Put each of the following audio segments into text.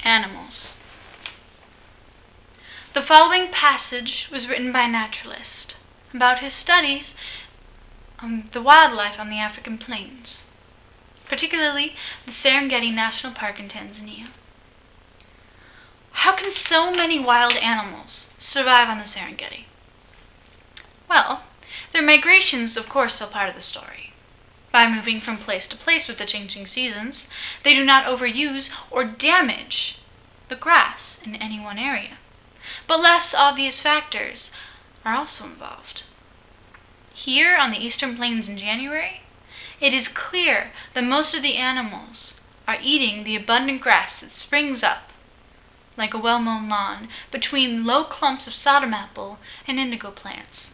Animals. The following passage was written by a naturalist about his studies on the wildlife on the African plains, particularly the Serengeti National Park in Tanzania. How can so many wild animals survive on the Serengeti? Well, their migrations, of course, are part of the story. By moving from place to place with the changing seasons, they do not overuse or damage the grass in any one area. But less obvious factors are also involved. Here on the eastern plains in January, it is clear that most of the animals are eating the abundant grass that springs up like a well-mown lawn between low clumps of sodom apple and indigo plants.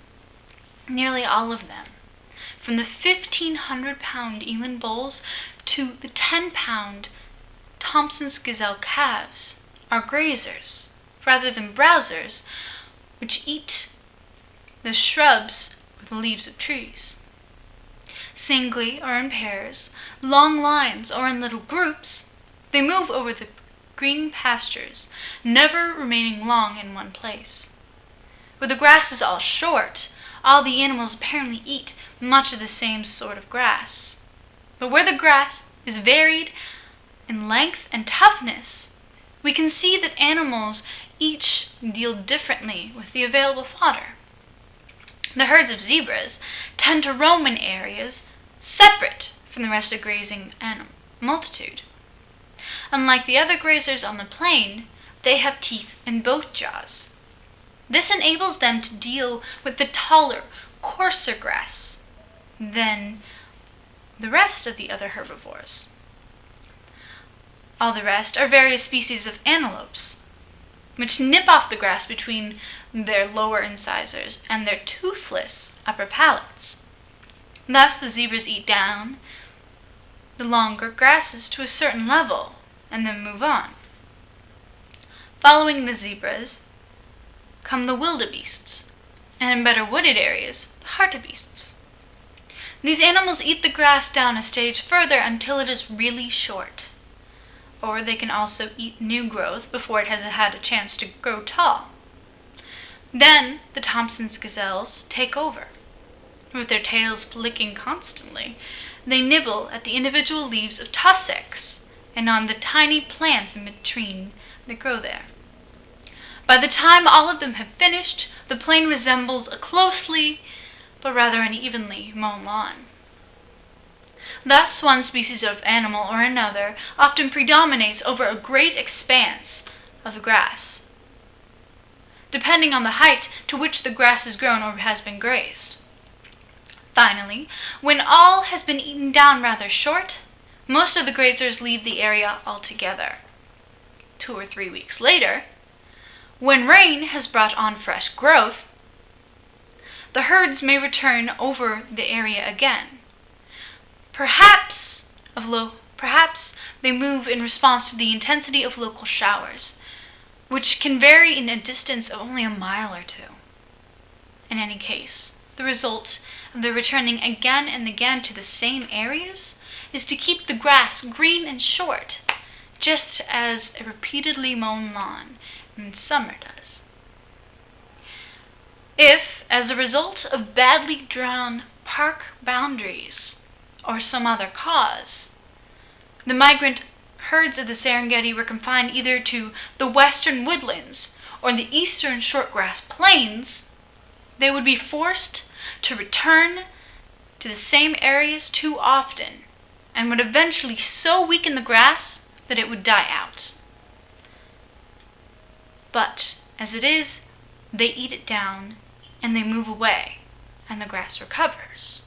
Nearly all of them, from the 1,500-pound eland bulls to the 10-pound Thompson's gazelle calves, are grazers rather than browsers, which eat the shrubs or the leaves of trees. Singly or in pairs, long lines or in little groups, they move over the green pastures, never remaining long in one place. Where the grass is all short, all the animals apparently eat much of the same sort of grass. But where the grass is varied in length and toughness, we can see that animals each deal differently with the available fodder. The herds of zebras tend to roam in areas separate from the rest of the grazing multitude. Unlike the other grazers on the plain, they have teeth in both jaws. This enables them to deal with the taller, coarser grass than the rest of the other herbivores. All the rest are various species of antelopes, which nip off the grass between their lower incisors and their toothless upper palates. Thus the zebras eat down the longer grasses to a certain level and then move on. Following the zebras come the wildebeests, and in better wooded areas, the hartebeests. These animals eat the grass down a stage further until it is really short, or they can also eat new growth before it has had a chance to grow tall. Then the Thompson's gazelles take over. With their tails flicking constantly, they nibble at the individual leaves of tussocs and on the tiny plants in between that grow there. By the time all of them have finished, the plain resembles a closely, but rather unevenly mown lawn. Thus, one species of animal or another often predominates over a great expanse of grass, depending on the height to which the grass is grown or has been grazed. Finally, when all has been eaten down rather short, most of the grazers leave the area altogether. 2 or 3 weeks later, when rain has brought on fresh growth, the herds may return over the area again. Perhaps they move in response to the intensity of local showers, which can vary in a distance of only a mile or 2. In any case, the result of their returning again and again to the same areas is to keep the grass green and short, just as a repeatedly mown lawn in summer does. If, as a result of badly drawn park boundaries or some other cause, the migrant herds of the Serengeti were confined either to the western woodlands or the eastern shortgrass plains, they would be forced to return to the same areas too often and would eventually so weaken the grass that it would die out. But, as it is, they eat it down and they move away, and the grass recovers.